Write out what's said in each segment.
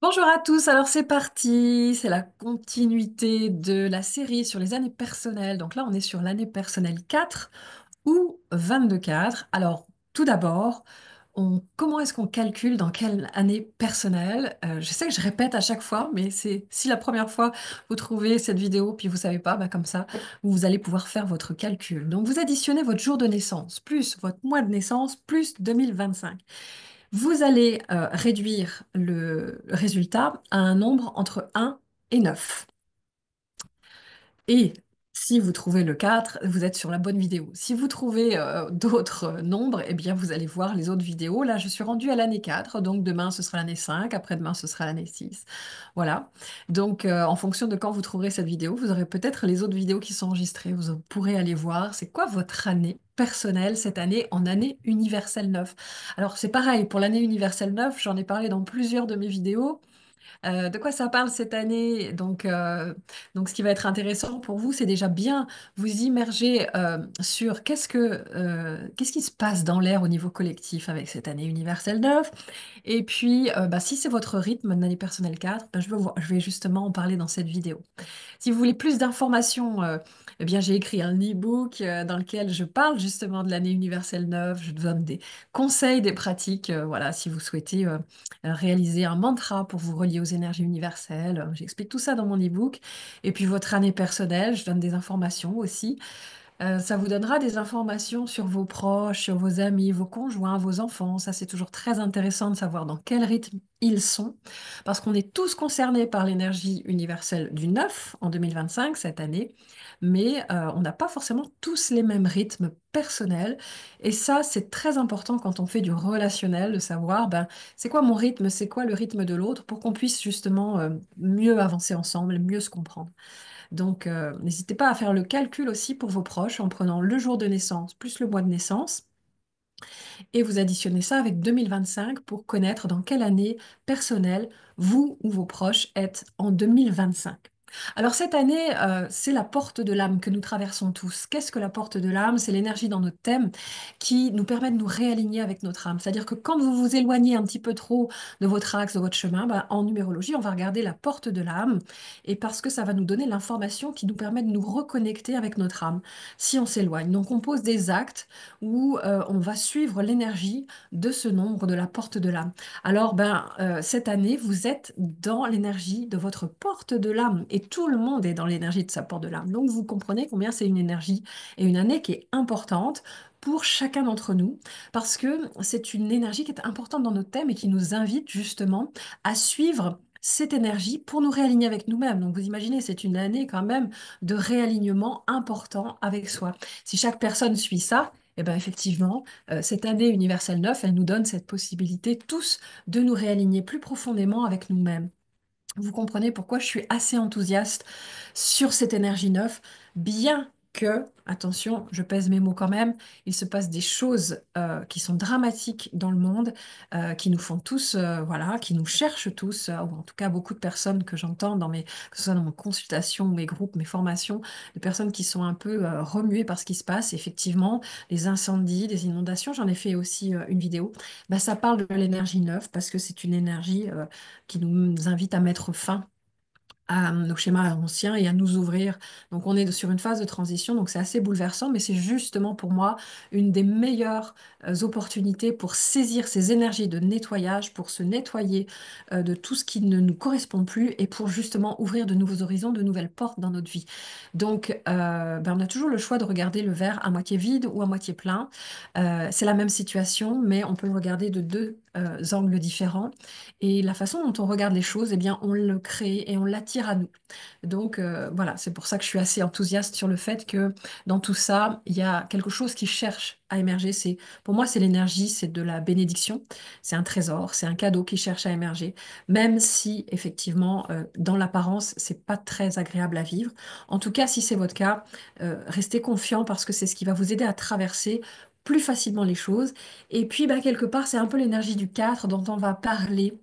Bonjour à tous, alors c'est parti, c'est la continuité de la série sur les années personnelles. Donc là, on est sur l'année personnelle 4 ou 22-4. Alors, tout d'abord, comment est-ce qu'on calcule dans quelle année personnelle? Je sais que je répète à chaque fois, mais c'est si la première fois vous trouvez cette vidéo puis vous savez pas, bah comme ça, vous allez pouvoir faire votre calcul. Donc, vous additionnez votre jour de naissance plus votre mois de naissance plus 2025. Vous allez réduire le résultat à un nombre entre 1 et 9. Et si vous trouvez le 4, vous êtes sur la bonne vidéo. Si vous trouvez d'autres nombres, eh bien, vous allez voir les autres vidéos. Là, je suis rendue à l'année 4, donc demain, ce sera l'année 5, après-demain, ce sera l'année 6. Voilà. Donc, en fonction de quand vous trouverez cette vidéo, vous aurez peut-être les autres vidéos qui sont enregistrées. Vous pourrez aller voir c'est quoi votre année personnelle cette année en année universelle 9. Alors, c'est pareil, pour l'année universelle 9, j'en ai parlé dans plusieurs de mes vidéos. De quoi ça parle cette année? Donc, ce qui va être intéressant pour vous, c'est déjà bien vous immerger sur qu'est-ce qui se passe dans l'air au niveau collectif avec cette année universelle 9. Et puis, bah, si c'est votre rythme d'année personnelle 4, bah, je vais justement en parler dans cette vidéo. Si vous voulez plus d'informations, eh bien, j'ai écrit un e-book dans lequel je parle justement de l'année universelle 9. Je donne des conseils, des pratiques. Voilà, si vous souhaitez réaliser un mantra pour vous relier aux énergies universelles, j'explique tout ça dans mon e-book. Et puis votre année personnelle, je donne des informations aussi. Ça vous donnera des informations sur vos proches, sur vos amis, vos conjoints, vos enfants. Ça, c'est toujours très intéressant de savoir dans quel rythme ils sont, parce qu'on est tous concernés par l'énergie universelle du 9 en 2025, cette année, mais on n'a pas forcément tous les mêmes rythmes personnels. Et ça, c'est très important quand on fait du relationnel, de savoir, ben, c'est quoi mon rythme, c'est quoi le rythme de l'autre, pour qu'on puisse justement mieux avancer ensemble, mieux se comprendre. Donc, n'hésitez pas à faire le calcul aussi pour vos proches en prenant le jour de naissance plus le mois de naissance et vous additionnez ça avec 2025 pour connaître dans quelle année personnelle vous ou vos proches êtes en 2025. Alors cette année, c'est la porte de l'âme que nous traversons tous. Qu'est-ce que la porte de l'âme? C'est l'énergie dans notre thème qui nous permet de nous réaligner avec notre âme. C'est-à-dire que quand vous vous éloignez un petit peu trop de votre axe, de votre chemin, ben, en numérologie, on va regarder la porte de l'âme et parce que ça va nous donner l'information qui nous permet de nous reconnecter avec notre âme si on s'éloigne. Donc on pose des actes où on va suivre l'énergie de ce nombre de la porte de l'âme. Alors, ben, cette année, vous êtes dans l'énergie de votre porte de l'âme et tout le monde est dans l'énergie de sa porte de l'âme. Donc, vous comprenez combien c'est une énergie et une année qui est importante pour chacun d'entre nous parce que c'est une énergie qui est importante dans notre thème et qui nous invite justement à suivre cette énergie pour nous réaligner avec nous-mêmes. Donc vous imaginez, c'est une année quand même de réalignement important avec soi. Si chaque personne suit ça, eh ben effectivement, cette année universelle 9, elle nous donne cette possibilité tous de nous réaligner plus profondément avec nous-mêmes. Vous comprenez pourquoi je suis assez enthousiaste sur cette énergie 9, bien que, attention, je pèse mes mots quand même, il se passe des choses qui sont dramatiques dans le monde, qui nous font tous, voilà, qui nous cherchent tous, ou en tout cas beaucoup de personnes que j'entends que ce soit dans mes consultations, mes groupes, mes formations, des personnes qui sont un peu remuées par ce qui se passe. Effectivement, les incendies, des inondations, j'en ai fait aussi une vidéo. Bah, ça parle de l'énergie 9 parce que c'est une énergie qui nous invite à mettre fin à nos schémas anciens et à nous ouvrir. Donc on est sur une phase de transition, donc c'est assez bouleversant, mais c'est justement pour moi une des meilleures opportunités pour saisir ces énergies de nettoyage, pour se nettoyer de tout ce qui ne nous correspond plus et pour justement ouvrir de nouveaux horizons, de nouvelles portes dans notre vie. Donc ben, on a toujours le choix de regarder le verre à moitié vide ou à moitié plein. C'est la même situation, mais on peut le regarder de deux angles différents. Et la façon dont on regarde les choses, eh bien, on le crée et on l'attire à nous. Donc voilà, c'est pour ça que je suis assez enthousiaste sur le fait que dans tout ça, il y a quelque chose qui cherche à émerger. Pour moi, c'est l'énergie, c'est de la bénédiction, c'est un trésor, c'est un cadeau qui cherche à émerger, même si effectivement, dans l'apparence, c'est pas très agréable à vivre. En tout cas, si c'est votre cas, restez confiant parce que c'est ce qui va vous aider à traverser plus facilement les choses. Et puis, bah, quelque part, c'est un peu l'énergie du 4 dont on va parler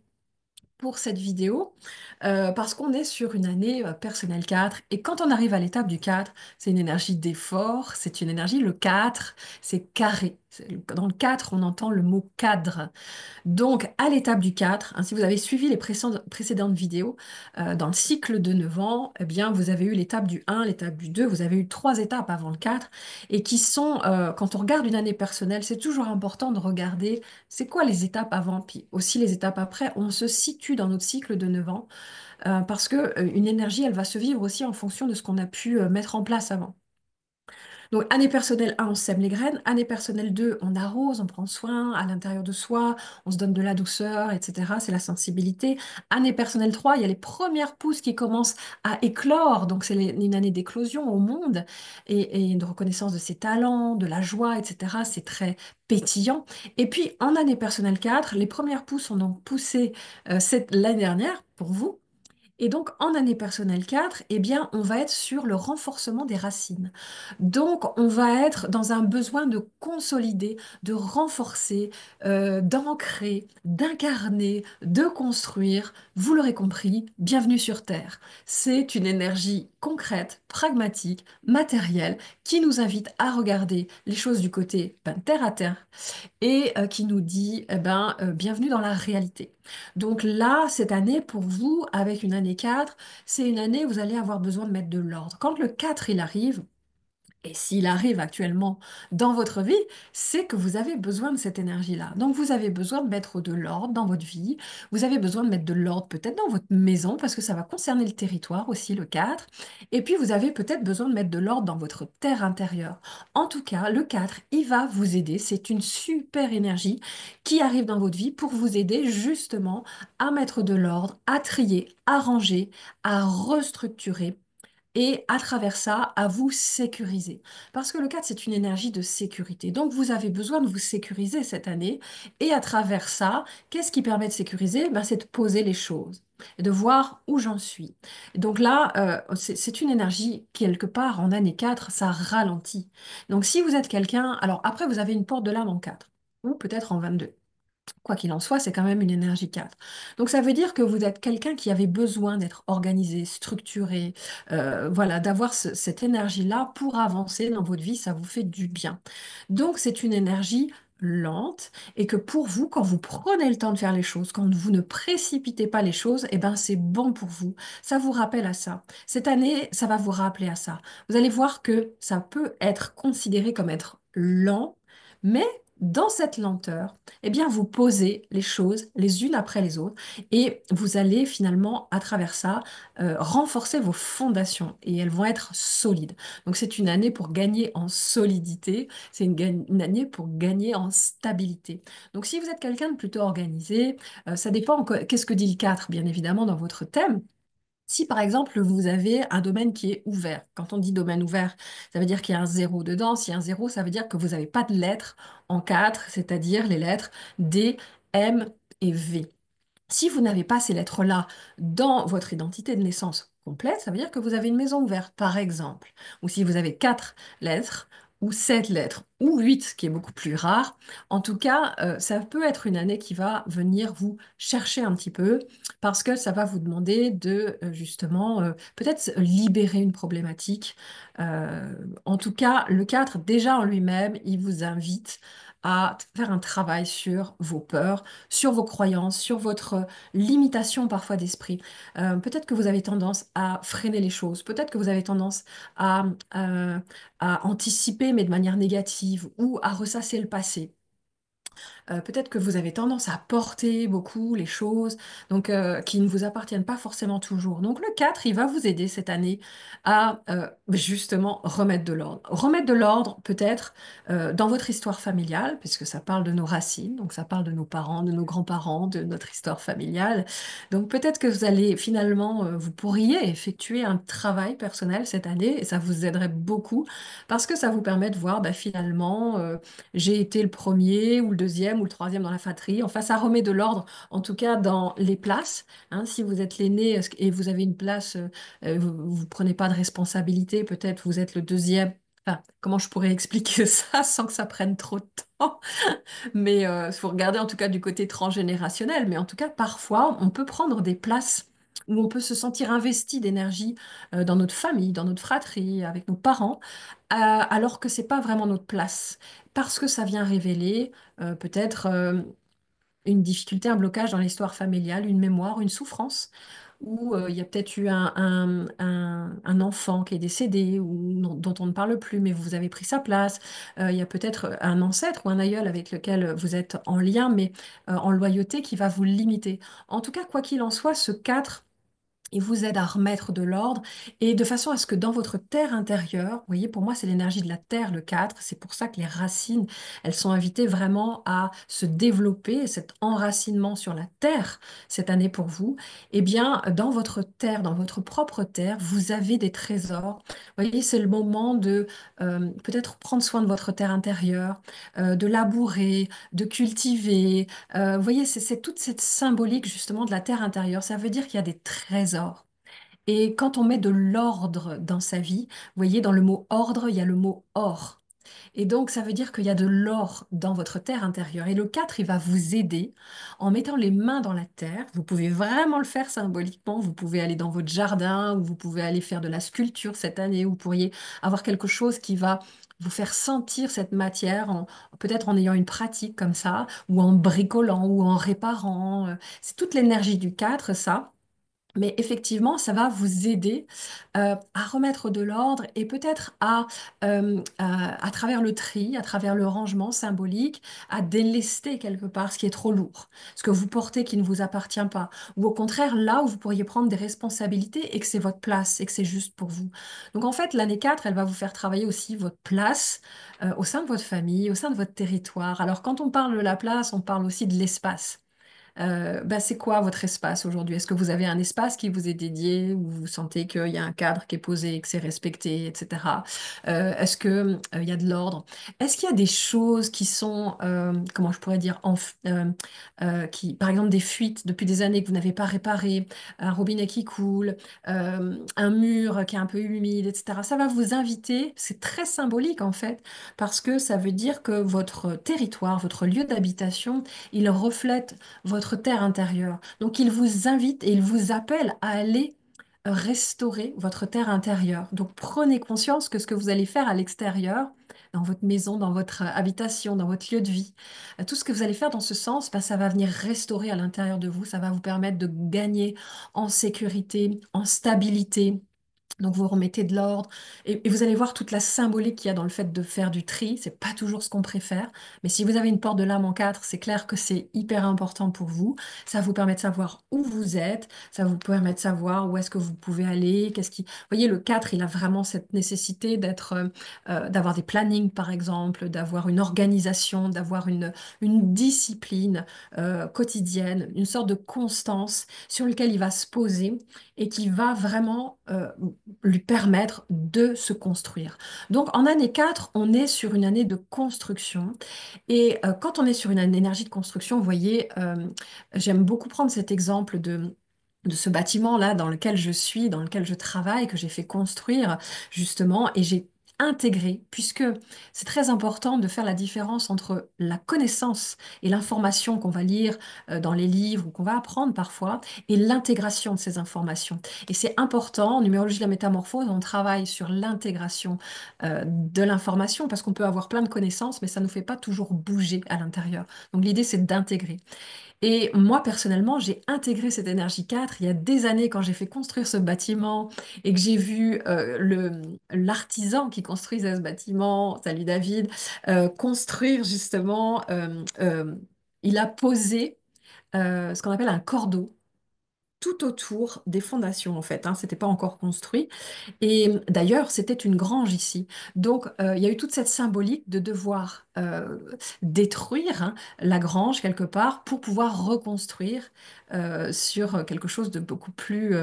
pour cette vidéo, parce qu'on est sur une année personnelle 4, et quand on arrive à l'étape du 4, c'est une énergie d'effort, c'est une énergie, le 4, c'est carré, Dans le 4, on entend le mot cadre. Donc, à l'étape du 4, hein, si vous avez suivi les précédentes vidéos, dans le cycle de 9 ans, eh bien, vous avez eu l'étape du 1, l'étape du 2, vous avez eu trois étapes avant le 4, et qui sont, quand on regarde une année personnelle, c'est toujours important de regarder c'est quoi les étapes avant, puis aussi les étapes après. On se situe dans notre cycle de 9 ans, parce que une énergie, elle va se vivre aussi en fonction de ce qu'on a pu mettre en place avant. Donc, année personnelle 1, on sème les graines. Année personnelle 2, on arrose, on prend soin à l'intérieur de soi, on se donne de la douceur, etc. C'est la sensibilité. Année personnelle 3, il y a les premières pousses qui commencent à éclore. Donc, c'est une année d'éclosion au monde et de reconnaissance de ses talents, de la joie, etc. C'est très pétillant. Et puis, en année personnelle 4, les premières pousses ont donc poussé l'année dernière pour vous. Et donc, en année personnelle 4, eh bien, on va être sur le renforcement des racines. Donc, on va être dans un besoin de consolider, de renforcer, d'ancrer, d'incarner, de construire. Vous l'aurez compris, bienvenue sur Terre. C'est une énergie concrète, pragmatique, matérielle, qui nous invite à regarder les choses du côté terre à terre et qui nous dit bienvenue dans la réalité. Donc là, cette année, pour vous, avec une année 4, c'est une année où vous allez avoir besoin de mettre de l'ordre. Quand le 4 il arrive, et s'il arrive actuellement dans votre vie, c'est que vous avez besoin de cette énergie-là. Donc vous avez besoin de mettre de l'ordre dans votre vie, vous avez besoin de mettre de l'ordre peut-être dans votre maison, parce que ça va concerner le territoire aussi, le 4. Et puis vous avez peut-être besoin de mettre de l'ordre dans votre terre intérieure. En tout cas, le 4, il va vous aider. C'est une super énergie qui arrive dans votre vie pour vous aider justement à mettre de l'ordre, à trier, à ranger, à restructurer et à travers ça, à vous sécuriser. Parce que le 4, c'est une énergie de sécurité. Donc, vous avez besoin de vous sécuriser cette année. Et à travers ça, qu'est-ce qui permet de sécuriser? Ben, c'est de poser les choses et de voir où j'en suis. Donc là, c'est une énergie, quelque part, en année 4, ça ralentit. Donc, si vous êtes quelqu'un, alors après, vous avez une porte de l'âme en 4, ou peut-être en 22. Quoi qu'il en soit, c'est quand même une énergie 4. Donc ça veut dire que vous êtes quelqu'un qui avait besoin d'être organisé, structuré, voilà, d'avoir cette énergie-là pour avancer dans votre vie, ça vous fait du bien. Donc c'est une énergie lente et que pour vous, quand vous prenez le temps de faire les choses, quand vous ne précipitez pas les choses, eh ben c'est bon pour vous. Ça vous rappelle à ça. Cette année, ça va vous rappeler à ça. Vous allez voir que ça peut être considéré comme être lent, mais dans cette lenteur, eh bien, vous posez les choses les unes après les autres et vous allez finalement, à travers ça, renforcer vos fondations et elles vont être solides. Donc, c'est une année pour gagner en solidité, c'est une année pour gagner en stabilité. Donc, si vous êtes quelqu'un de plutôt organisé, ça dépend, qu'est-ce que dit le 4, bien évidemment, dans votre thème. Si par exemple vous avez un domaine qui est ouvert, quand on dit domaine ouvert, ça veut dire qu'il y a un zéro dedans. S'il y a un zéro, ça veut dire que vous n'avez pas de lettres en 4, c'est-à-dire les lettres D, M et V. Si vous n'avez pas ces lettres-là dans votre identité de naissance complète, ça veut dire que vous avez une maison ouverte, par exemple. Ou si vous avez 4 lettres, ou 7 lettres, ou 8, ce qui est beaucoup plus rare. En tout cas, ça peut être une année qui va venir vous chercher un petit peu, parce que ça va vous demander de, justement, peut-être libérer une problématique. Euh, En tout cas, le 4, déjà en lui-même, il vous invite à faire un travail sur vos peurs, sur vos croyances, sur votre limitation parfois d'esprit. Peut-être que vous avez tendance à freiner les choses, peut-être que vous avez tendance à, euh, à anticiper mais de manière négative ou à ressasser le passé. Peut-être que vous avez tendance à porter beaucoup les choses, donc qui ne vous appartiennent pas forcément toujours. Donc le 4, il va vous aider cette année à justement remettre de l'ordre. Remettre de l'ordre peut-être dans votre histoire familiale, puisque ça parle de nos racines, donc ça parle de nos parents, de nos grands-parents, de notre histoire familiale. Donc peut-être que vous allez finalement, vous pourriez effectuer un travail personnel cette année et ça vous aiderait beaucoup parce que ça vous permet de voir finalement j'ai été le premier ou le deuxième ou le troisième dans la fratrie. Enfin, ça remet de l'ordre, en tout cas dans les places. Hein. Si vous êtes l'aîné et vous avez une place, vous ne prenez pas de responsabilité, peut-être vous êtes le deuxième. Enfin, comment je pourrais expliquer ça sans que ça prenne trop de temps? Mais il faut regarder en tout cas du côté transgénérationnel. Mais en tout cas, parfois, on peut prendre des places où on peut se sentir investi d'énergie dans notre famille, dans notre fratrie, avec nos parents, alors que c'est pas vraiment notre place, parce que ça vient révéler peut-être une difficulté, un blocage dans l'histoire familiale, une mémoire, une souffrance, où il y a peut-être eu un enfant qui est décédé ou dont on ne parle plus, mais vous avez pris sa place. Il y a peut-être un ancêtre ou un aïeul avec lequel vous êtes en lien, mais en loyauté qui va vous limiter. En tout cas, quoi qu'il en soit, ce 4 il vous aide à remettre de l'ordre et de façon à ce que dans votre terre intérieure, vous voyez, pour moi, c'est l'énergie de la terre, le 4. C'est pour ça que les racines, elles sont invitées vraiment à se développer, cet enracinement sur la terre cette année pour vous. Eh bien, dans votre terre, dans votre propre terre, vous avez des trésors. Vous voyez, c'est le moment de peut-être prendre soin de votre terre intérieure, de labourer, de cultiver. Vous voyez, c'est toute cette symbolique justement de la terre intérieure. Ça veut dire qu'il y a des trésors. Et quand on met de l'ordre dans sa vie, vous voyez, dans le mot ordre, il y a le mot or. Et donc, ça veut dire qu'il y a de l'or dans votre terre intérieure. Et le 4 il va vous aider en mettant les mains dans la terre. Vous pouvez vraiment le faire symboliquement. Vous pouvez aller dans votre jardin ou vous pouvez aller faire de la sculpture cette année. Vous pourriez avoir quelque chose qui va vous faire sentir cette matière, peut-être en ayant une pratique comme ça, ou en bricolant, ou en réparant. C'est toute l'énergie du 4 ça. Mais effectivement, ça va vous aider à remettre de l'ordre et peut-être à travers le tri, à travers le rangement symbolique, à délester quelque part ce qui est trop lourd, ce que vous portez qui ne vous appartient pas. Ou au contraire, là où vous pourriez prendre des responsabilités et que c'est votre place et que c'est juste pour vous. Donc en fait, l'année 4, elle va vous faire travailler aussi votre place au sein de votre famille, au sein de votre territoire. Alors quand on parle de la place, on parle aussi de l'espace. Bah, c'est quoi votre espace aujourd'hui? Est-ce que vous avez un espace qui vous est dédié, où vous sentez qu'il y a un cadre qui est posé, que c'est respecté, etc. Est-ce que, il y a de l'ordre? Est-ce qu'il y a des choses qui sont, comment je pourrais dire, par exemple des fuites depuis des années que vous n'avez pas réparées, un robinet qui coule, un mur qui est un peu humide, etc. Ça va vous inviter, c'est très symbolique en fait, parce que ça veut dire que votre territoire, votre lieu d'habitation, il reflète votre terre intérieure. Donc il vous invite et il vous appelle à aller restaurer votre terre intérieure. Donc prenez conscience que ce que vous allez faire à l'extérieur, dans votre maison, dans votre habitation, dans votre lieu de vie, tout ce que vous allez faire dans ce sens, ben, ça va venir restaurer à l'intérieur de vous, ça va vous permettre de gagner en sécurité, en stabilité. Donc vous remettez de l'ordre et vous allez voir toute la symbolique qu'il y a dans le fait de faire du tri. C'est pas toujours ce qu'on préfère, mais si vous avez une porte de l'âme en 4, c'est clair que c'est hyper important pour vous. Ça vous permet de savoir où vous êtes, ça vous permet de savoir où est-ce que vous pouvez aller, qu'est-ce qui... Vous voyez, le 4, il a vraiment cette nécessité d'avoir des plannings par exemple, d'avoir une organisation, d'avoir une discipline quotidienne, une sorte de constance sur laquelle il va se poser et qui va vraiment lui permettre de se construire. Donc en année 4, on est sur une année de construction. Et quand on est sur une énergie de construction, vous voyez, j'aime beaucoup prendre cet exemple de ce bâtiment-là dans lequel je suis, dans lequel je travaille, que j'ai fait construire justement, et j'ai intégré, puisque c'est très important de faire la différence entre la connaissance et l'information qu'on va lire dans les livres ou qu'on va apprendre parfois, et l'intégration de ces informations. Et c'est important, en numérologie de la métamorphose, on travaille sur l'intégration de l'information parce qu'on peut avoir plein de connaissances, mais ça ne nous fait pas toujours bouger à l'intérieur. Donc l'idée, c'est d'intégrer. Et moi, personnellement, j'ai intégré cette énergie 4 il y a des années quand j'ai fait construire ce bâtiment et que j'ai vu l'artisan qui construisait ce bâtiment, salut David, construire justement, il a posé ce qu'on appelle un cordeau tout autour des fondations en fait, hein, c'était pas encore construit. Et d'ailleurs, c'était une grange ici. Donc, il y a eu toute cette symbolique de devoir détruire hein, la grange quelque part pour pouvoir reconstruire sur quelque chose de beaucoup plus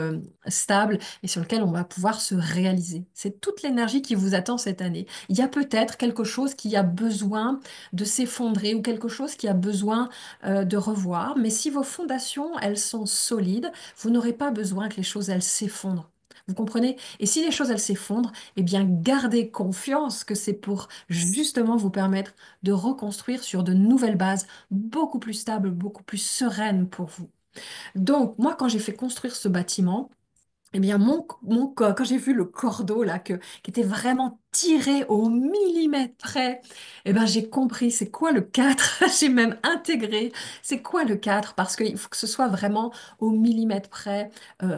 stable et sur lequel on va pouvoir se réaliser. C'est toute l'énergie qui vous attend cette année. Il y a peut-être quelque chose qui a besoin de s'effondrer ou quelque chose qui a besoin de revoir. Mais si vos fondations, elles sont solides, vous n'aurez pas besoin que les choses, elles s'effondrent. Vous comprenez? Et si les choses, elles s'effondrent, eh bien, gardez confiance que c'est pour justement vous permettre de reconstruire sur de nouvelles bases beaucoup plus stables, beaucoup plus sereines pour vous. Donc, moi, quand j'ai fait construire ce bâtiment, eh bien, quand j'ai vu le cordeau là, qui était vraiment tiré au millimètre près, eh bien, j'ai compris c'est quoi le 4. J'ai même intégré c'est quoi le 4 parce qu'il faut que ce soit vraiment au millimètre près,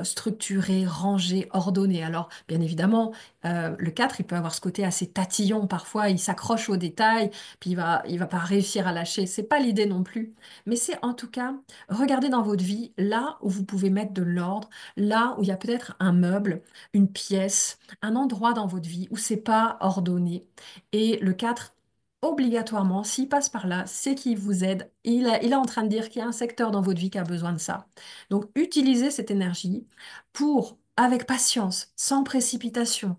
structuré, rangé, ordonné. Alors, bien évidemment, le 4 il peut avoir ce côté assez tatillon parfois, il s'accroche aux détails, puis il va pas réussir à lâcher. C'est pas l'idée non plus. Mais c'est en tout cas, regardez dans votre vie là où vous pouvez mettre de l'ordre, là où il y a peut-être un meuble, une pièce, un endroit dans votre vie où c'est pas ordonné. Et le 4, obligatoirement, s'il passe par là, c'est qu'il vous aide. Il est en train de dire qu'il y a un secteur dans votre vie qui a besoin de ça. Donc, utilisez cette énergie pour, avec patience, sans précipitation,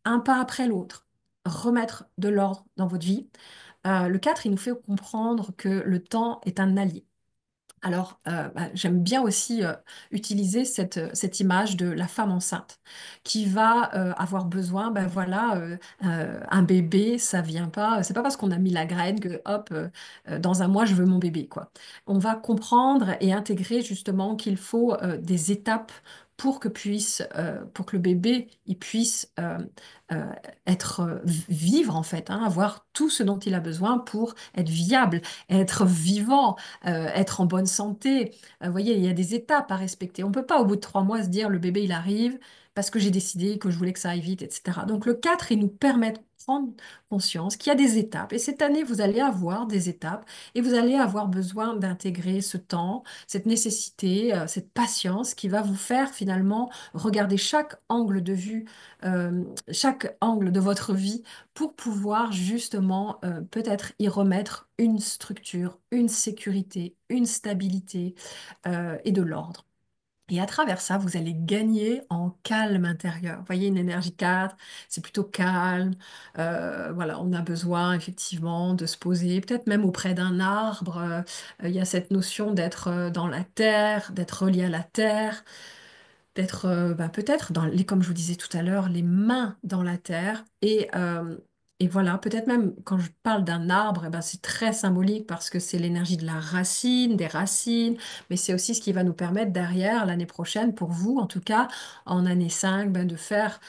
un pas après l'autre, remettre de l'ordre dans votre vie. Le 4, il nous fait comprendre que le temps est un allié. Alors, j'aime bien aussi utiliser cette image de la femme enceinte qui va avoir besoin, ben voilà, un bébé, ça vient pas, c'est pas parce qu'on a mis la graine que, hop, dans un mois, je veux mon bébé, quoi. On va comprendre et intégrer justement qu'il faut des étapes pour que le bébé, il puisse euh, être, vivre en fait, hein, avoir tout ce dont il a besoin pour être viable, être vivant, être en bonne santé. Vous voyez, il y a des étapes à respecter. On ne peut pas au bout de 3 mois se dire le bébé il arrive parce que j'ai décidé que je voulais que ça aille vite, etc. Donc le 4 il nous permet de prendre conscience qu'il y a des étapes. Et cette année, vous allez avoir des étapes et vous allez avoir besoin d'intégrer ce temps, cette nécessité, cette patience qui va vous faire finalement regarder chaque angle de vue, chaque angle de votre vie pour pouvoir justement peut-être y remettre une structure, une sécurité, une stabilité et de l'ordre. Et à travers ça, vous allez gagner en calme intérieur. Vous voyez, une énergie 4, c'est plutôt calme. Voilà, on a besoin effectivement de se poser, peut-être même auprès d'un arbre. Il y a cette notion d'être dans la terre, d'être relié à la terre, d'être peut-être comme je vous disais tout à l'heure, les mains dans la terre. Et voilà, peut-être même quand je parle d'un arbre, eh ben, c'est très symbolique parce que c'est l'énergie de la racine, des racines, mais c'est aussi ce qui va nous permettre derrière, l'année prochaine, pour vous, en tout cas, en année 5 ben, de faire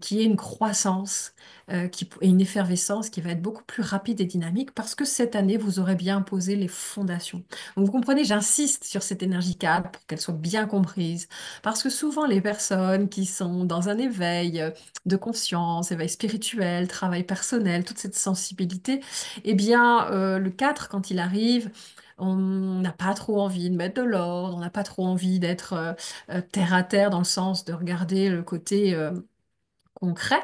qu'il y ait une croissance et une effervescence qui va être beaucoup plus rapide et dynamique parce que cette année, vous aurez bien posé les fondations. Donc, vous comprenez, j'insiste sur cette énergie 4 pour qu'elle soit bien comprise. Parce que souvent, les personnes qui sont dans un éveil de conscience, éveil spirituel, travail personnel, toute cette sensibilité, eh bien, le 4 quand il arrive, on n'a pas trop envie de mettre de l'ordre, on n'a pas trop envie d'être terre à terre dans le sens de regarder le côté concret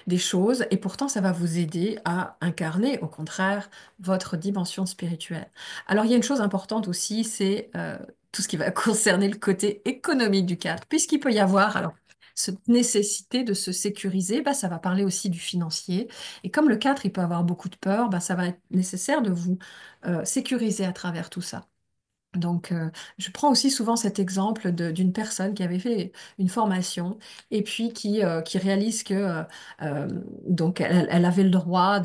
des choses et pourtant ça va vous aider à incarner au contraire votre dimension spirituelle. Alors il y a une chose importante aussi, c'est tout ce qui va concerner le côté économique du cadre, puisqu'il peut y avoir alors cette nécessité de se sécuriser, bah, ça va parler aussi du financier. Et comme le 4, il peut avoir beaucoup de peur, bah, ça va être nécessaire de vous sécuriser à travers tout ça. Donc, je prends aussi souvent cet exemple d'une personne qui avait fait une formation et puis qui réalise que donc elle avait le droit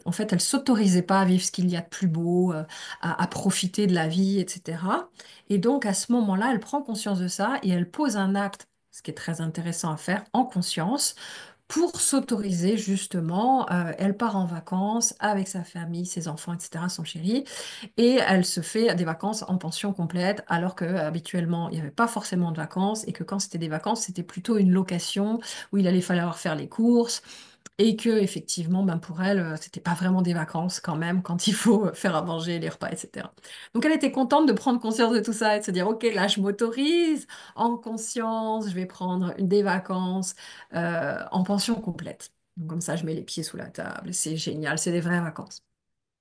en fait, elle s'autorisait pas à vivre ce qu'il y a de plus beau, à profiter de la vie, etc. Et donc, à ce moment-là, elle prend conscience de ça et elle pose un acte, ce qui est très intéressant à faire en conscience. Pour s'autoriser justement, elle part en vacances avec sa famille, ses enfants, etc., son chéri, et elle se fait des vacances en pension complète, alors que habituellement il n'y avait pas forcément de vacances et que quand c'était des vacances, c'était plutôt une location où il allait falloir faire les courses. Et que effectivement, ben pour elle, c'était pas vraiment des vacances quand même, quand il faut faire à manger, les repas, etc. Donc elle était contente de prendre conscience de tout ça et de se dire, ok, là je m'autorise en conscience, je vais prendre des vacances en pension complète. Donc, comme ça, je mets les pieds sous la table, c'est génial, c'est des vraies vacances.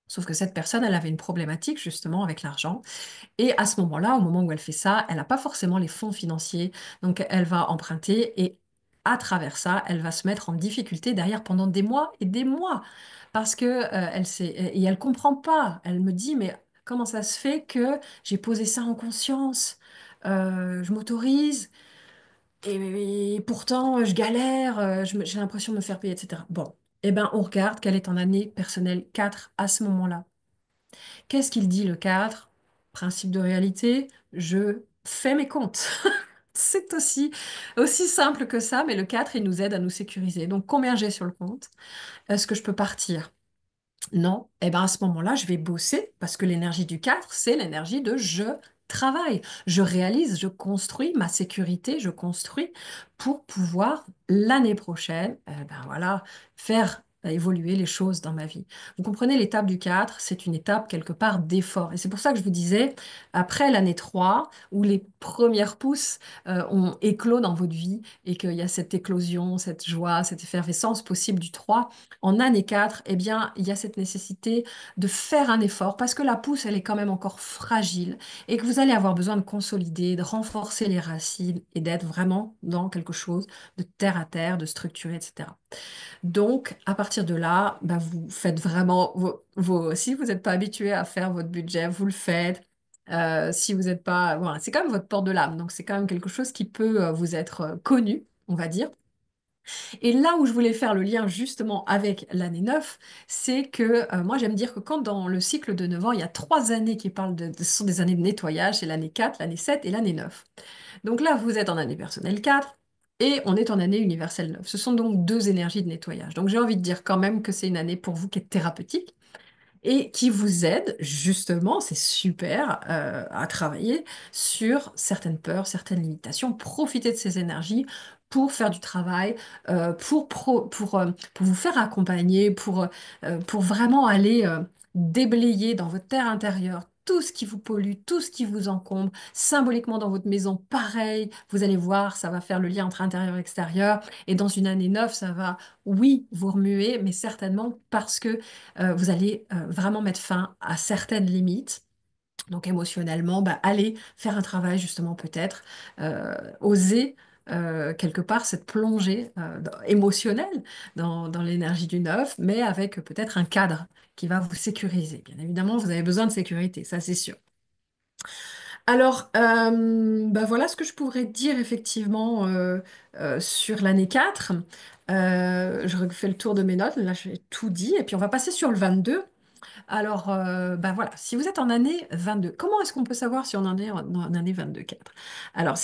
Sauf que cette personne, elle avait une problématique justement avec l'argent. Et à ce moment-là, au moment où elle fait ça, elle n'a pas forcément les fonds financiers. Donc elle va emprunter et à travers ça, elle va se mettre en difficulté derrière pendant des mois et des mois. Parce que elle sait, et elle comprend pas. Elle me dit, mais comment ça se fait que j'ai posé ça en conscience? Je m'autorise et pourtant je galère, j'ai l'impression de me faire payer, etc. Bon, eh ben on regarde quelle est ton année personnelle 4 à ce moment-là. Qu'est-ce qu'il dit le 4? principe de réalité, je fais mes comptes. C'est aussi simple que ça, mais le 4 il nous aide à nous sécuriser. Donc, combien j'ai sur le compte? Est-ce que je peux partir? Non, eh ben à ce moment-là, je vais bosser parce que l'énergie du 4, c'est l'énergie de je travaille, je réalise, je construis ma sécurité, je construis pour pouvoir l'année prochaine, ben voilà, faire évoluer les choses dans ma vie. Vous comprenez, l'étape du 4, c'est une étape quelque part d'effort. Et c'est pour ça que je vous disais, après l'année 3, où les premières pousses ont éclos dans votre vie et qu'il y a cette éclosion, cette joie, cette effervescence possible du 3, en année 4, eh bien, il y a cette nécessité de faire un effort parce que la pousse, elle est quand même encore fragile et que vous allez avoir besoin de consolider, de renforcer les racines et d'être vraiment dans quelque chose de terre à terre, de structuré, etc. Donc, à partir de là, bah, vous faites vraiment si vous n'êtes pas habitué à faire votre budget, vous le faites. Si vous n'êtes pas, voilà, c'est quand même votre porte de l'âme, donc c'est quand même quelque chose qui peut vous être connu, on va dire. Et là où je voulais faire le lien justement avec l'année 9, c'est que moi j'aime dire que quand dans le cycle de 9 ans, il y a trois années qui parlent ce sont des années de nettoyage, c'est l'année 4, l'année 7 et l'année 9. Donc là, vous êtes en année personnelle 4 et on est en année universelle 9. Ce sont donc deux énergies de nettoyage. Donc j'ai envie de dire quand même que c'est une année pour vous qui est thérapeutique et qui vous aide justement, c'est super, à travailler sur certaines peurs, certaines limitations, profiter de ces énergies pour faire du travail, pour vous faire accompagner, pour vraiment aller déblayer dans votre terre intérieure tout ce qui vous pollue, tout ce qui vous encombre, symboliquement dans votre maison, pareil, vous allez voir, ça va faire le lien entre intérieur et extérieur, et dans une année neuve, ça va, oui, vous remuer, mais certainement parce que vous allez vraiment mettre fin à certaines limites. Donc émotionnellement, bah, allez faire un travail justement peut-être, oser quelque part cette plongée émotionnelle dans l'énergie du neuf, mais avec peut-être un cadre qui va vous sécuriser. Bien évidemment, vous avez besoin de sécurité, ça c'est sûr. Alors, bah voilà ce que je pourrais dire effectivement sur l'année 4. Je refais le tour de mes notes, là j'ai tout dit, et puis on va passer sur le 22. Alors, ben voilà, si vous êtes en année 22, comment est-ce qu'on peut savoir si on en est en année 22-4? Alors,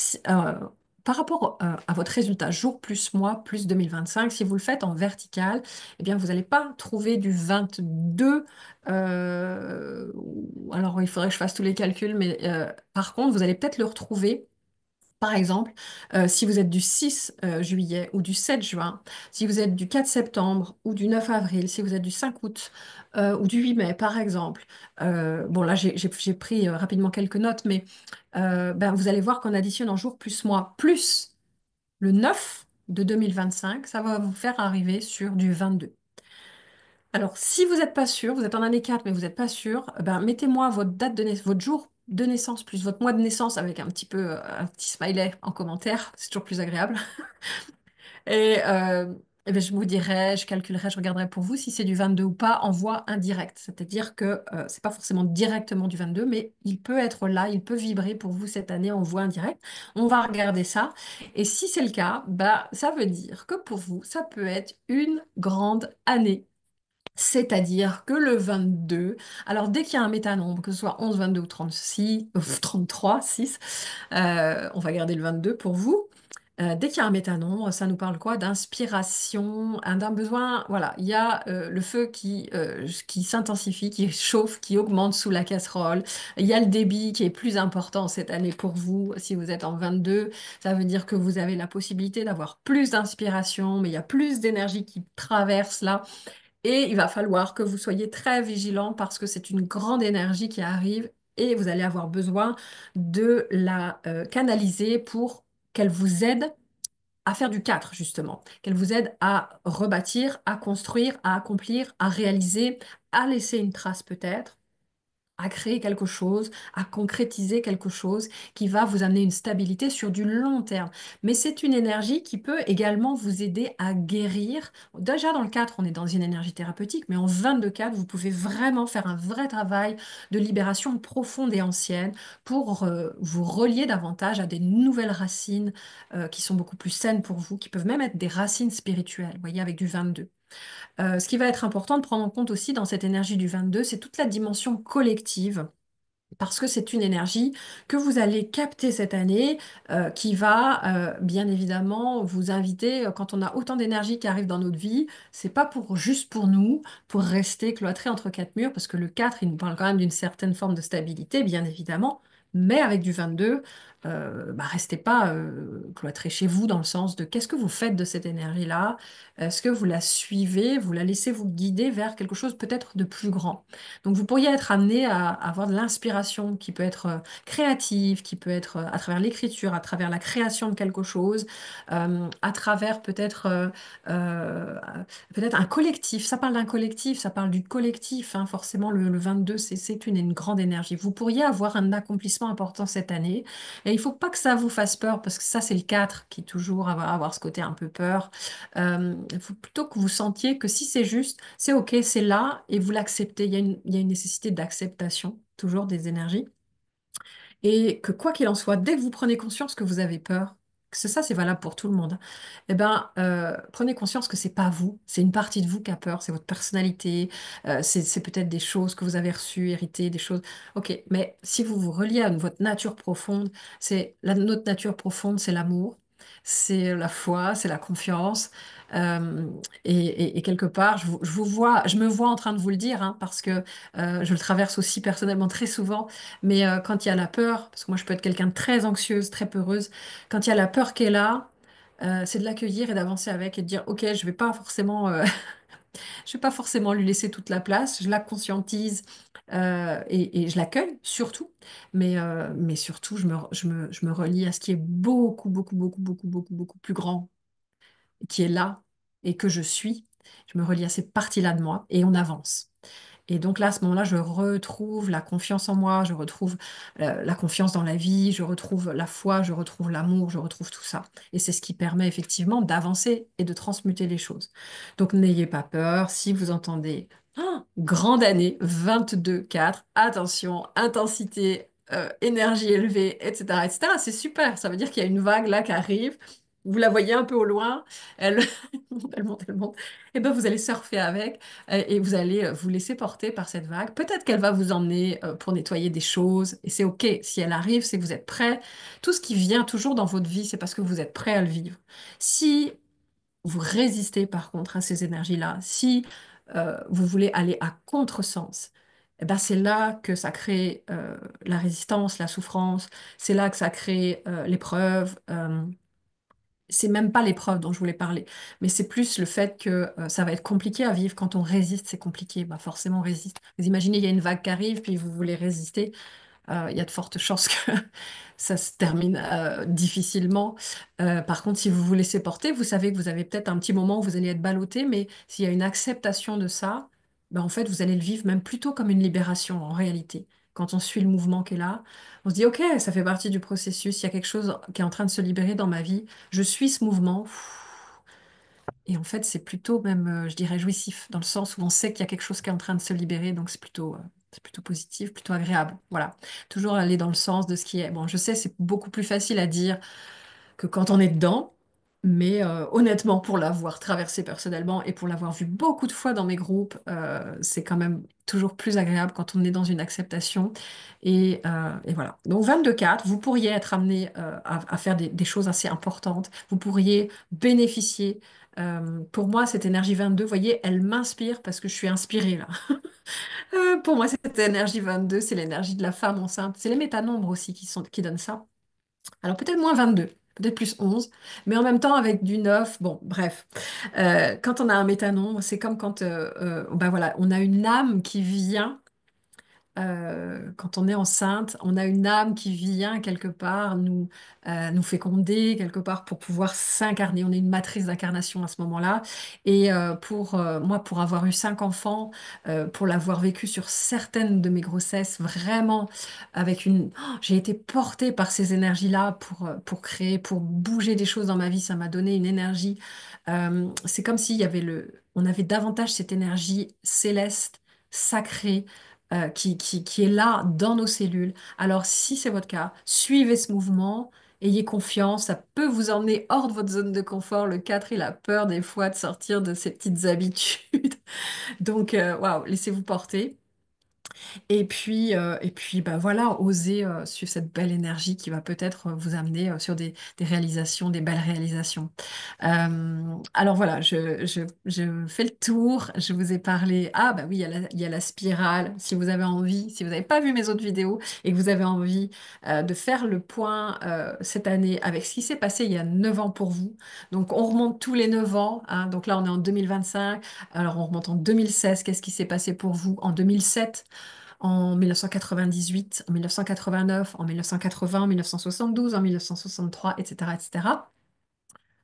par rapport à votre résultat jour plus mois plus 2025, si vous le faites en vertical, eh bien, vous n'allez pas trouver du 22. Alors, il faudrait que je fasse tous les calculs, mais par contre, vous allez peut-être le retrouver par exemple, si vous êtes du 6 juillet ou du 7 juin, si vous êtes du 4 septembre ou du 9 avril, si vous êtes du 5 août ou du 8 mai, par exemple, bon là j'ai pris rapidement quelques notes, mais ben, vous allez voir qu'on additionne en jour plus mois, plus le 9 de 2025, ça va vous faire arriver sur du 22. Alors, si vous n'êtes pas sûr, vous êtes en année 4, mais vous n'êtes pas sûr, ben, mettez-moi votre date de naissance, votre jour de naissance plus votre mois de naissance avec un petit peu un petit smiley en commentaire, c'est toujours plus agréable. Et, ben, je vous dirai, je calculerai, je regarderai pour vous si c'est du 22 ou pas en voie indirecte. C'est-à-dire que c'est pas forcément directement du 22, mais il peut être là, il peut vibrer pour vous cette année en voie indirecte. On va regarder ça. Et si c'est le cas, bah, ça veut dire que pour vous, ça peut être une grande année. C'est-à-dire que le 22, alors dès qu'il y a un métanombre, que ce soit 11, 22 ou 36, 33, 6, on va garder le 22 pour vous. Dès qu'il y a un métanombre, ça nous parle quoi? D'inspiration, hein, d'un besoin. Voilà, il y a le feu qui s'intensifie, qui chauffe, qui augmente sous la casserole. Il y a le débit qui est plus important cette année pour vous. Si vous êtes en 22, ça veut dire que vous avez la possibilité d'avoir plus d'inspiration, mais il y a plus d'énergie qui traverse là. Et il va falloir que vous soyez très vigilant parce que c'est une grande énergie qui arrive et vous allez avoir besoin de la canaliser pour qu'elle vous aide à faire du 4 justement, qu'elle vous aide à rebâtir, à construire, à accomplir, à réaliser, à laisser une trace peut-être, à créer quelque chose, à concrétiser quelque chose qui va vous amener une stabilité sur du long terme. Mais c'est une énergie qui peut également vous aider à guérir. Déjà dans le 4, on est dans une énergie thérapeutique, mais en 22-4, vous pouvez vraiment faire un vrai travail de libération profonde et ancienne pour vous relier davantage à des nouvelles racines qui sont beaucoup plus saines pour vous, qui peuvent même être des racines spirituelles, vous voyez, avec du 22. Ce qui va être important de prendre en compte aussi dans cette énergie du 22, c'est toute la dimension collective. parce que c'est une énergie que vous allez capter cette année, qui va bien évidemment vous inviter, quand on a autant d'énergie qui arrive dans notre vie, c'est pas pour juste pour nous, pour rester cloîtré entre quatre murs, parce que le 4 il nous parle quand même d'une certaine forme de stabilité, bien évidemment, mais avec du 22, bah, restez pas cloîtré chez vous dans le sens de qu'est-ce que vous faites de cette énergie-là? Est-ce que vous la suivez, vous la laissez vous guider vers quelque chose peut-être de plus grand? Donc, vous pourriez être amené à avoir de l'inspiration qui peut être créative, qui peut être à travers l'écriture, à travers la création de quelque chose, à travers euh, peut-être un collectif. Ça parle d'un collectif, ça parle du collectif, hein. Forcément, le 22, c'est une grande énergie. Vous pourriez avoir un accomplissement important cette année. Et il ne faut pas que ça vous fasse peur, parce que ça, c'est le 4 qui toujours va avoir ce côté un peu peur. Il faut plutôt que vous sentiez que si c'est juste, c'est OK, c'est là et vous l'acceptez. Il y a une nécessité d'acceptation, toujours des énergies. Et que quoi qu'il en soit, dès que vous prenez conscience que vous avez peur, que ça, c'est valable pour tout le monde, eh ben, prenez conscience que c'est pas vous, c'est une partie de vous qui a peur, c'est votre personnalité, c'est peut-être des choses que vous avez reçues, héritées, des choses. OK, mais si vous vous reliez à votre nature profonde, notre nature profonde, c'est l'amour, c'est la foi, c'est la confiance. euh, et quelque part, je me vois en train de vous le dire, hein, parce que je le traverse aussi personnellement très souvent. Mais quand il y a la peur, parce que moi je peux être quelqu'un de très anxieuse, très peureuse, quand il y a la peur qui est là, c'est de l'accueillir et d'avancer avec et de dire, OK, je vais pas forcément lui laisser toute la place, je la conscientise et je l'accueille surtout, mais surtout je me relie à ce qui est beaucoup, beaucoup, beaucoup, beaucoup, beaucoup, beaucoup plus grand, qui est là et que je suis. Je me relie à cette partie-là de moi et on avance. Et donc là, à ce moment-là, je retrouve la confiance en moi, je retrouve la confiance dans la vie, je retrouve la foi, je retrouve l'amour, je retrouve tout ça. Et c'est ce qui permet effectivement d'avancer et de transmuter les choses. Donc n'ayez pas peur, si vous entendez grande année 22-4, attention, intensité, énergie élevée, etc., etc., c'est super. Ça veut dire qu'il y a une vague là qui arrive. Vous la voyez un peu au loin, elle, elle monte, elle monte. Et ben vous allez surfer avec. Et vous allez vous laisser porter par cette vague. Peut-être qu'elle va vous emmener pour nettoyer des choses, et c'est OK. Si elle arrive, c'est que vous êtes prêt. Tout ce qui vient toujours dans votre vie, c'est parce que vous êtes prêt à le vivre. Si vous résistez par contre à ces énergies-là, si vous voulez aller à contresens, eh ben c'est là que ça crée la résistance, la souffrance, c'est là que ça crée l'épreuve. C'est même pas l'épreuve dont je voulais parler, mais c'est plus le fait que ça va être compliqué à vivre. Quand on résiste, c'est compliqué. Bah forcément, on résiste. Vous imaginez, il y a une vague qui arrive, puis vous voulez résister. Il y a de fortes chances que ça se termine difficilement. Par contre, si vous vous laissez porter, vous savez que vous avez peut-être un petit moment où vous allez être ballotté, mais s'il y a une acceptation de ça, ben en fait, vous allez le vivre même plutôt comme une libération en réalité. Quand on suit le mouvement qui est là, on se dit, OK, ça fait partie du processus, il y a quelque chose qui est en train de se libérer dans ma vie, je suis ce mouvement. Et en fait, c'est plutôt même, je dirais, jouissif, dans le sens où on sait qu'il y a quelque chose qui est en train de se libérer, donc c'est plutôt positif, plutôt agréable. Voilà. Toujours aller dans le sens de ce qui est. Bon, je sais, c'est beaucoup plus facile à dire que quand on est dedans. Mais honnêtement, pour l'avoir traversé personnellement et pour l'avoir vu beaucoup de fois dans mes groupes, c'est quand même toujours plus agréable quand on est dans une acceptation. Et voilà. Donc 22-4, vous pourriez être amené à faire des choses assez importantes. Vous pourriez bénéficier. Pour moi, cette énergie 22, vous voyez, elle m'inspire parce que je suis inspirée là. Pour moi, cette énergie 22, c'est l'énergie de la femme enceinte. C'est les métanombres aussi qui donnent ça. Alors peut-être moins 22, peut-être plus 11, mais en même temps avec du 9. Bon, bref. Quand on a un métanombre, c'est comme quand ben voilà, on a une âme qui vient quand on est enceinte, on a une âme qui vient quelque part nous féconder quelque part pour pouvoir s'incarner. On est une matrice d'incarnation à ce moment-là. Et pour moi, pour avoir eu 5 enfants, pour l'avoir vécu sur certaines de mes grossesses, vraiment avec j'ai été portée par ces énergies-là pour créer, pour bouger des choses dans ma vie. Ça m'a donné une énergie. C'est comme s'il y avait on avait davantage cette énergie céleste, sacrée qui est là dans nos cellules. Alors, si c'est votre cas, suivez ce mouvement, ayez confiance, ça peut vous emmener hors de votre zone de confort. Le 4 il a peur des fois de sortir de ses petites habitudes. Donc, waouh, laissez-vous porter. Et puis bah voilà, oser suivre cette belle énergie qui va peut-être vous amener sur des réalisations, des belles réalisations. Alors voilà, je fais le tour. Je vous ai parlé. Ah bah oui, il y a la spirale. Si vous avez envie, si vous n'avez pas vu mes autres vidéos et que vous avez envie de faire le point cette année avec ce qui s'est passé il y a 9 ans pour vous. Donc on remonte tous les 9 ans, hein. Donc là on est en 2025. Alors on remonte en 2016. Qu'est-ce qui s'est passé pour vous en 2007? En 1998, en 1989, en 1980, en 1972, en 1963, etc., etc.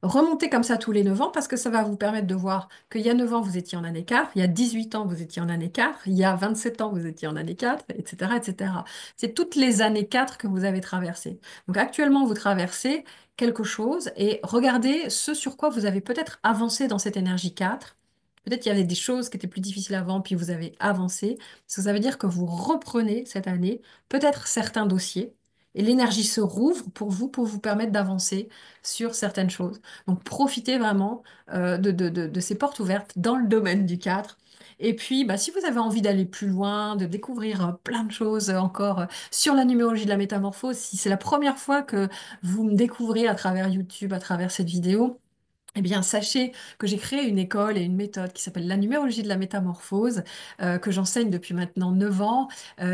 Remontez comme ça tous les 9 ans parce que ça va vous permettre de voir qu'il y a 9 ans, vous étiez en année 4, il y a 18 ans, vous étiez en année 4, il y a 27 ans, vous étiez en année 4, etc., etc. C'est toutes les années 4 que vous avez traversées. Donc actuellement, vous traversez quelque chose et regardez ce sur quoi vous avez peut-être avancé dans cette énergie 4. Peut-être qu'il y avait des choses qui étaient plus difficiles avant, puis vous avez avancé. Parce que ça veut dire que vous reprenez cette année peut-être certains dossiers et l'énergie se rouvre pour vous permettre d'avancer sur certaines choses. Donc, profitez vraiment de ces portes ouvertes dans le domaine du 4. Et puis, bah, si vous avez envie d'aller plus loin, de découvrir plein de choses encore sur la numérologie de la métamorphose, si c'est la première fois que vous me découvrez à travers YouTube, à travers cette vidéo, eh bien, sachez que j'ai créé une école et une méthode qui s'appelle la numérologie de la métamorphose, que j'enseigne depuis maintenant 9 ans.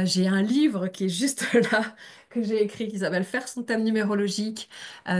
J'ai un livre qui est juste là, que j'ai écrit, qui s'appelle Faire son thème numérologique,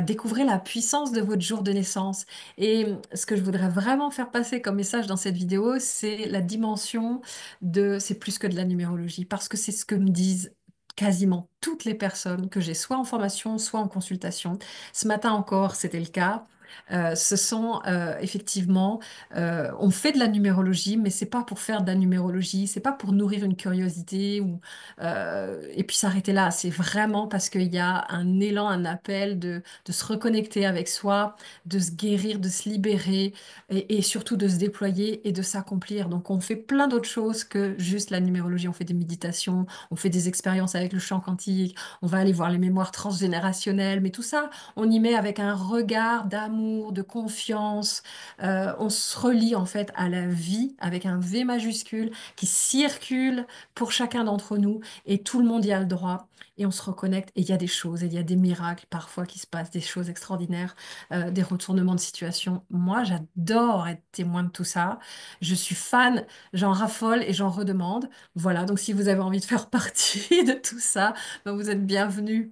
découvrez la puissance de votre jour de naissance. Et ce que je voudrais vraiment faire passer comme message dans cette vidéo, c'est la dimension de, c'est plus que de la numérologie, parce que c'est ce que me disent quasiment toutes les personnes que j'ai, soit en formation, soit en consultation. Ce matin encore, c'était le cas. Ce sont effectivement, on fait de la numérologie, mais c'est pas pour faire de la numérologie, c'est pas pour nourrir une curiosité ou et puis s'arrêter là. C'est vraiment parce qu'il y a un élan, un appel de se reconnecter avec soi, de se guérir, de se libérer et surtout de se déployer et de s'accomplir. Donc on fait plein d'autres choses que juste la numérologie. On fait des méditations, on fait des expériences avec le champ quantique, on va aller voir les mémoires transgénérationnelles, mais tout ça on y met avec un regard d'amour, de confiance. On se relie en fait à la vie avec un V majuscule qui circule pour chacun d'entre nous et tout le monde y a le droit. Et on se reconnecte et il y a des choses, et il y a des miracles parfois qui se passent, des choses extraordinaires, des retournements de situation. Moi, j'adore être témoin de tout ça. Je suis fan, j'en raffole et j'en redemande. Voilà, donc si vous avez envie de faire partie de tout ça, ben vous êtes bienvenus.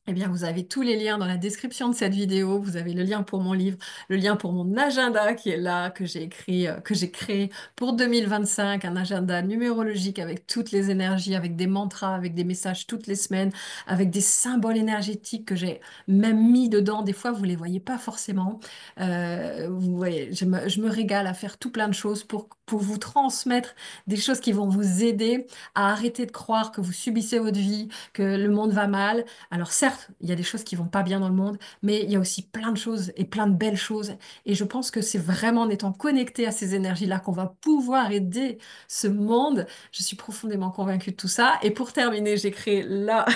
Eh bien, vous avez tous les liens dans la description de cette vidéo. Vous avez le lien pour mon livre, le lien pour mon agenda qui est là, que j'ai écrit, que j'ai créé pour 2025, un agenda numérologique avec toutes les énergies, avec des mantras, avec des messages toutes les semaines, avec des symboles énergétiques que j'ai même mis dedans. Des fois, vous les voyez pas forcément. Vous voyez, je me régale à faire tout plein de choses pour vous transmettre des choses qui vont vous aider à arrêter de croire que vous subissez votre vie, que le monde va mal. Alors certes, il y a des choses qui vont pas bien dans le monde, mais il y a aussi plein de choses et plein de belles choses. Et je pense que c'est vraiment en étant connecté à ces énergies-là qu'on va pouvoir aider ce monde. Je suis profondément convaincue de tout ça. Et pour terminer, j'ai créé là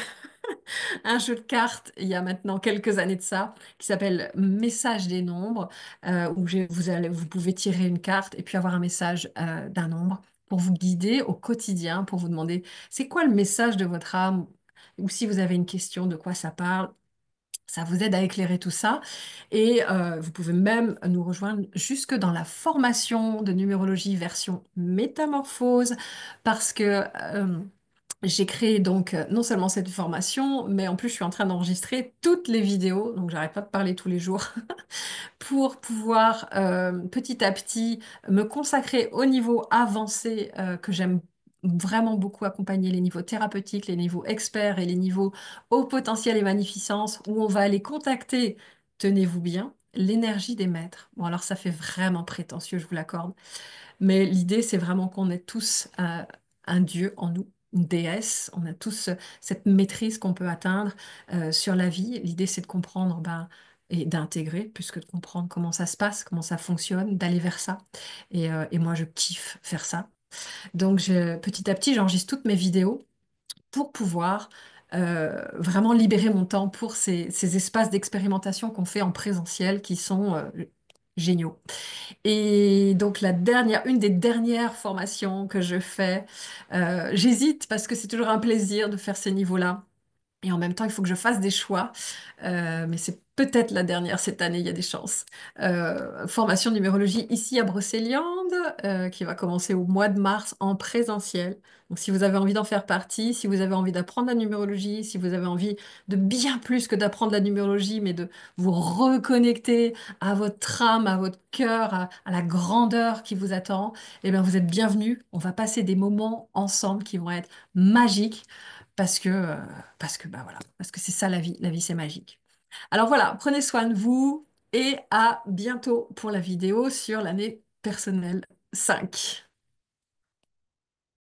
un jeu de cartes il y a maintenant quelques années de ça, qui s'appelle Message des nombres, où vous pouvez tirer une carte et puis avoir un message d'un nombre pour vous guider au quotidien, pour vous demander c'est quoi le message de votre âme, ou si vous avez une question, de quoi ça parle. Ça vous aide à éclairer tout ça et vous pouvez même nous rejoindre jusque dans la formation de numérologie version métamorphose parce que j'ai créé donc non seulement cette formation, mais en plus je suis en train d'enregistrer toutes les vidéos, donc j'arrête pas de parler tous les jours, pour pouvoir petit à petit me consacrer au niveau avancé que j'aime vraiment beaucoup accompagner les niveaux thérapeutiques, les niveaux experts et les niveaux haut potentiel et magnificence, où on va aller contacter, tenez-vous bien, l'énergie des maîtres. Bon alors ça fait vraiment prétentieux, je vous l'accorde. Mais l'idée, c'est vraiment qu'on ait tous un dieu en nous, une déesse. On a tous cette maîtrise qu'on peut atteindre sur la vie. L'idée, c'est de comprendre et d'intégrer, plus que de comprendre comment ça se passe, comment ça fonctionne, d'aller vers ça. Et moi, je kiffe faire ça. Donc, petit à petit, j'enregistre toutes mes vidéos pour pouvoir vraiment libérer mon temps pour ces espaces d'expérimentation qu'on fait en présentiel qui sont géniaux. Et donc la dernière, une des dernières formations que je fais, j'hésite parce que c'est toujours un plaisir de faire ces niveaux-là. Et en même temps, il faut que je fasse des choix. Mais c'est peut-être la dernière cette année, il y a des chances. Formation de numérologie ici à Brocéliande, qui va commencer au mois de mars en présentiel. Donc si vous avez envie d'en faire partie, si vous avez envie d'apprendre la numérologie, si vous avez envie de bien plus que d'apprendre la numérologie, mais de vous reconnecter à votre âme, à votre cœur, à la grandeur qui vous attend, eh bien vous êtes bienvenus. On va passer des moments ensemble qui vont être magiques parce que, euh, parce que, bah voilà, parce que c'est ça la vie. La vie, c'est magique. Alors voilà, prenez soin de vous et à bientôt pour la vidéo sur l'année personnelle 5.